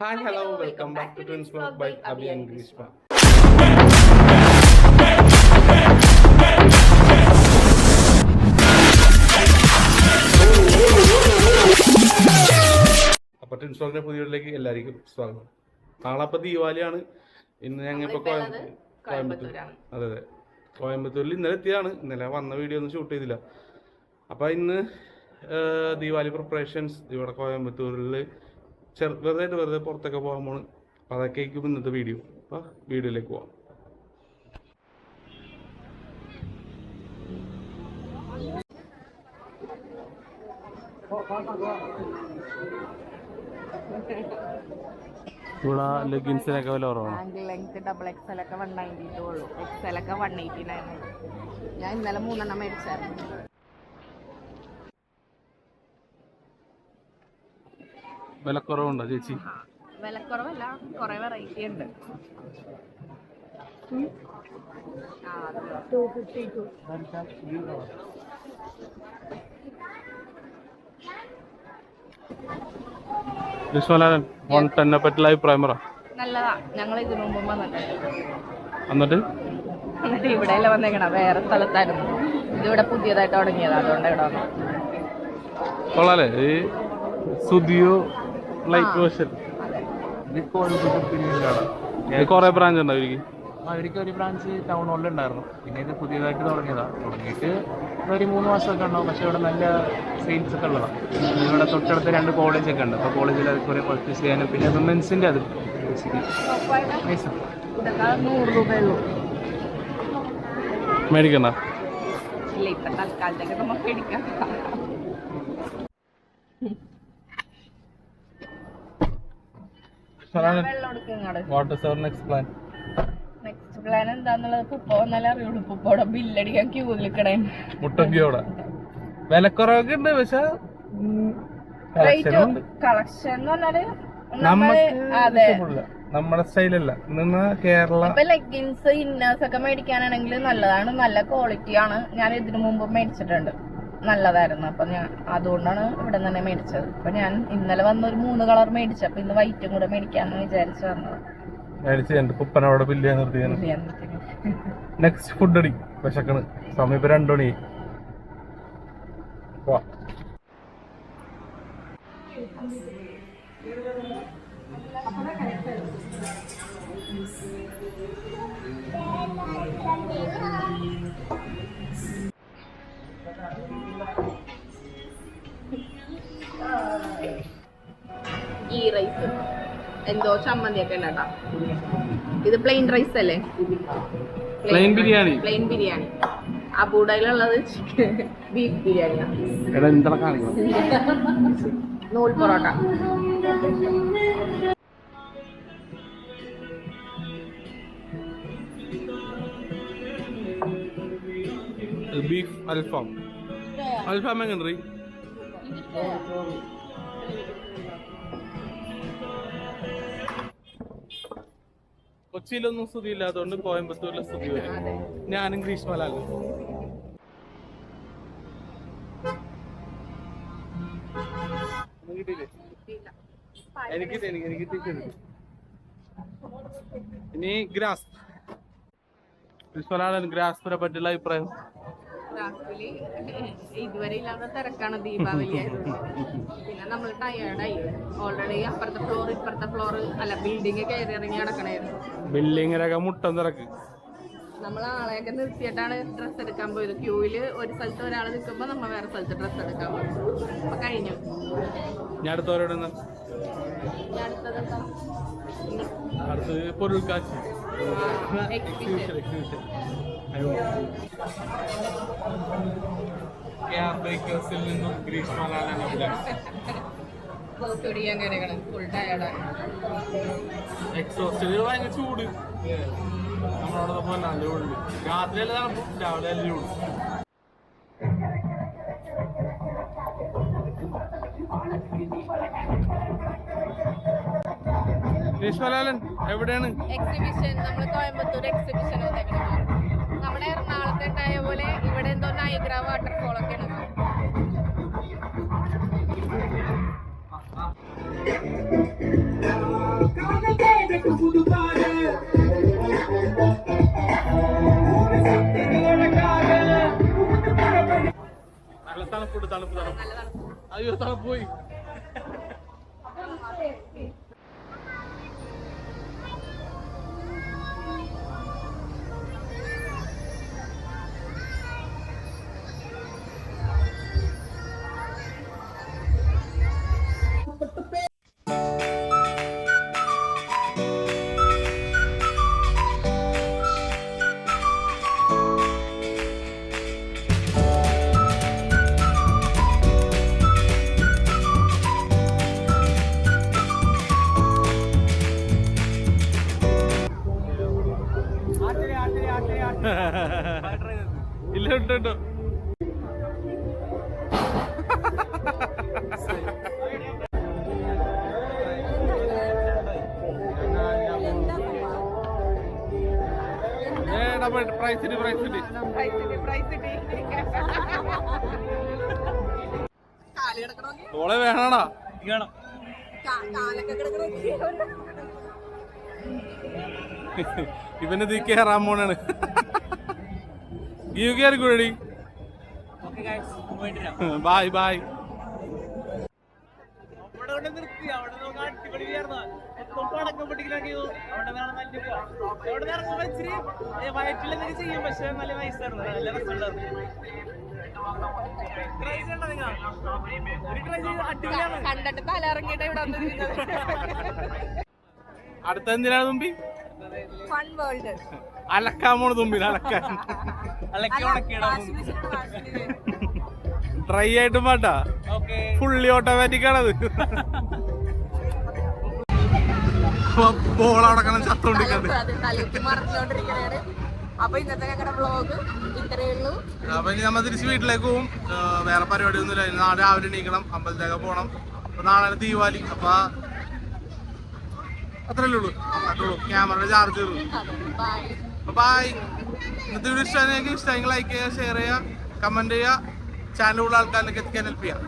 Hi, hello, welcome back to Twins Vlog by Abhi and Grishma. അപ്പോൾ twins വ്ലോഗിന്റെ പുതിയ വീഡിയോയിലേക്ക് എല്ലാവർക്കും സ്വാഗതം. നാളെ അപ്പോൾ ദീപാവലിയാണ്. ഇന്ന് ഞങ്ങളിപ്പോൾ കോയമ്പത്തൂർ അതെ കോയമ്പത്തൂരിൽ ഇന്നലെ എത്തിയതാണ്. ഇന്നലെ വന്ന വീഡിയോ ഒന്നും ഷൂട്ട് ചെയ്തില്ല. അപ്പോൾ ഇന്ന് ദീപാവലി പ്രിപ്പറേഷൻസ് ഇവിടെ കോയമ്പത്തൂരിൽ വെറുതെ പുറത്തൊക്കെ പോകാൻ പോണ്. അപ്പം അതൊക്കെ ആയിരിക്കും ഇന്നത്തെ വീഡിയോ. അപ്പോൾ വീഡിയോയിലേക്ക് പോവാം. ഇവിടെ ലെഗിൻസിനൊക്കെ വില കുറവാണ്. ലെങ്ത് ഡബിൾ എക്സൽ ഒക്കെ 190 ഉള്ളൂ. എക്സൽ ഒക്കെ 189. ഞാൻ ഇന്നലെ 3 മേടിച്ചായിരുന്നു. വിലക്കുറവുണ്ടോ ചേച്ചി? വിലക്കുറവല്ല, കുറെ വെറൈറ്റി ഉണ്ട്. പറ്റില്ല അഭിപ്രായം പറ. നല്ലതാ. ഞങ്ങൾ ഇതിനു മുമ്പ് എന്നിട്ട് ഇവിടെയല്ല വന്നേക്കണ, വേറെ സ്ഥലത്തായിരുന്നു. ഇതിവിടെ പുതിയതായിട്ട് തുടങ്ങിയതാ, അതുകൊണ്ട് ഇവിടെ വന്നു. കൊള്ളാലേ ഈ സുദിയോ ലൈറ്റ് വേർഷൻ. കുറെ ബ്രാഞ്ച് ഉണ്ടോ അവർക്ക്? ഒരു ബ്രാഞ്ച് ടൗൺ ഹാളിൽ ഉണ്ടായിരുന്നു. പിന്നെ ഇത് പുതിയതായിട്ട് തുടങ്ങിയിട്ട് ഒരു 3 മാസമൊക്കെ ഉണ്ടാവും. പക്ഷെ ഇവിടെ നല്ല സെയിൽസ് ഒക്കെ ഉള്ളതാണ്. ഇവിടെ തൊട്ടടുത്ത് 2 കോളേജൊക്കെ ഉണ്ട്. അപ്പോൾ കോളേജിൽ അത് കുറേ പർച്ചേസ് ചെയ്യാനും പിന്നെ വിമൻസിൻ്റെ അത് 100 രൂപയുള്ളൂ. മേടിക്കണ്ട ഇല്ല, ഇപ്പം തൽക്കാലത്തേക്ക് നമുക്ക് മേടിക്കാം. നെക്സ്റ്റ് പ്ലാൻ എന്താന്നുള്ളത് പുപ്പ വന്നാലേ അറിയുള്ളൂ. പുപ്പോടെ ബില്ലടിക്കാൻ ക്യൂ നിൽക്കണേ. മുട്ടക്കിയോടെ വിലക്കുറവൊക്കെ ഉണ്ട്. പക്ഷെ കളക്ഷൻ എന്ന് പറഞ്ഞാല് നമ്മുടെ സ്റ്റൈലല്ല. കേരള ഇപ്പൊ ലെഗിൻസ് ഇന്നേഴ്സ് ഒക്കെ മേടിക്കാനാണെങ്കിൽ നല്ലതാണ്, നല്ല ക്വാളിറ്റിയാണ്. ഞാൻ ഇതിനു മുമ്പ് മേടിച്ചിട്ടുണ്ട്, നല്ലതായിരുന്നു. അപ്പൊ ഞാൻ അതുകൊണ്ടാണ് ഇവിടെ തന്നെ മേടിച്ചത്. അപ്പൊ ഞാൻ ഇന്നലെ വന്ന ഒരു 3 കളർ മേടിച്ചു. അപ്പൊ ഇന്ന് വൈറ്റും കൂടെ മേടിക്കാന്ന് വിചാരിച്ചു വന്നത്. കുപ്പനോടെ ബില്ല് നിർത്തി. നെക്സ്റ്റ് ഫുഡ് അടി വിശക്കണ്. സമയം ഇപ്പൊ 2 മണി. ഈ റൈസ് എന്തോ ചമ്മന്തിയൊക്കെ ഉണ്ടാ. ഇത് പ്ലെയിൻ റൈസ് അല്ലേ? പ്ലെയിൻ ബിരിയാണി. അബൂഡയിലുള്ളത് ബീഫ് ബിരിയാണിയാണ്. നൂൽ പൊറോട്ട. ബീഫ് അൽഫാം എങ്ങനെ? കൊച്ചിയിലൊന്നും സ്തുതി ഇല്ലാത്തതുകൊണ്ട് കോയമ്പത്തൂരിലെ സ്തുതി വരും. ഞാനും ഗ്രീഷ്മലാലും ഇനി ഗ്രാസ്പിനെ പറ്റിയുള്ള അഭിപ്രായം. ഇതുവരെ ഇല്ലാത്ത തിരക്കാണ് ദീപാവലി ആയതുകൊണ്ട്. പിന്നെ നമ്മൾ ടയേർഡായി. ഓൾറെഡി അപ്പുറത്തെ ഫ്ലോർ ഇപ്പുറത്തെ ഫ്ലോർ അല്ല ബിൽഡിംഗ് കയറി ഇറങ്ങി നടക്കണായിരുന്നു. ബിൽഡിങ്ങിലൊക്കെ മുട്ടം തിരക്ക്. നമ്മൾ ആളെയൊക്കെ നിർത്തിയിട്ടാണ് ഡ്രസ്സ് എടുക്കാൻ പോയത്. ക്യൂവില് ഒരു സ്ഥലത്ത് ഒരാൾ നിൽക്കുമ്പോ നമ്മൾ വേറെ സ്ഥലത്ത് ഡ്രസ്സ് എടുക്കാൻ പോയി. അപ്പൊ കഴിഞ്ഞു. ഞാൻ അടുത്തവരോട് അടുത്തത് പൊരുൾക്കാഴ്ച നിന്നും ഗ്രീഷ്മലാലാണ് ഭയങ്കര ചൂട്. നമ്മളവിടെ പോലെ നല്ല ഉള്ളു. രാത്രി അല്ല തണുപ്പും, രാവിലെ അല്ല ചൂട്. ഗ്രീഷ്മലാലൻ എവിടെയാണ്? എക്സിബിഷൻ. നമ്മൾ കോയമ്പത്തൂർ എക്സിബിഷൻ നമ്മുടെ എറണാകുളത്തെ ഉണ്ടായ പോലെ ഇവിടെ എന്തോ നയഗ്ര വാട്ടർഫോൾ ഒക്കെയാണ്. നല്ല തണുപ്പുണ്ട്, തണുപ്പ്. അയ്യോ തണുപ്പ് പോയി. ഇല്ല ഉണ്ട്. പ്രൈസിന് ഓളെ വേണാടാ ഇവന് ഇത് കയറാൻ പോണാണ്. യു കയറിക്കൂടി. Bye bye. ചെയ്യും പക്ഷെ നല്ല വയസ്സായിരുന്നു, നല്ല രസമുണ്ടായിരുന്നു. കണ്ടിട്ട് തലയിറങ്ങിയിട്ട് ഇവിടെ അടുത്ത എന്തിനാണ് തുമ്പി? ഫൺ വേൾഡ് അലക്കാൻ പോണ തുമ്പി. അലക്കാൻ ഡ്രൈ ആയിട്ടും പാട്ടാ. ഫുള്ളി ഓട്ടോമാറ്റിക് ആണത്. ബോൾ അടക്കണം ചത്തോണ്ടിരിക്കണ്ട്. തലയ്ക്ക് മറന്നുകൊണ്ടിരിക്കുകയാണ്. അപ്പൊ ഇന്നത്തെ ഞങ്ങളുടെ വ്ളോഗ് ഇത്രയേ ഉള്ളൂ. അപ്പൊ ഇനി നമ്മ തിരിച്ച് വീട്ടിലേക്ക് പോകും. വേറെ പരിപാടി ഒന്നുമില്ല. നാളെ രാവിലെ എണീക്കണം, അമ്പലത്തേക്ക് പോകണം. അപ്പൊ നാളെ ദീപാവലി. അപ്പൊ അത്രയല്ലേ ഉള്ളൂ. ക്യാമറ ചാർജ് ചെയ്തു. ബൈ. ഇന്നത്തെ വീഡിയോ ഇഷ്ടമെങ്കിൽ ലൈക്ക് ചെയ്യുക, ഷെയർ ചെയ്യുക, കമന്റ് ചെയ്യുക. ചാനലുള്ള ആൾക്കാരിലേക്ക് എത്തിക്കാൻ ഹെൽപ്പ് ചെയ്യാം.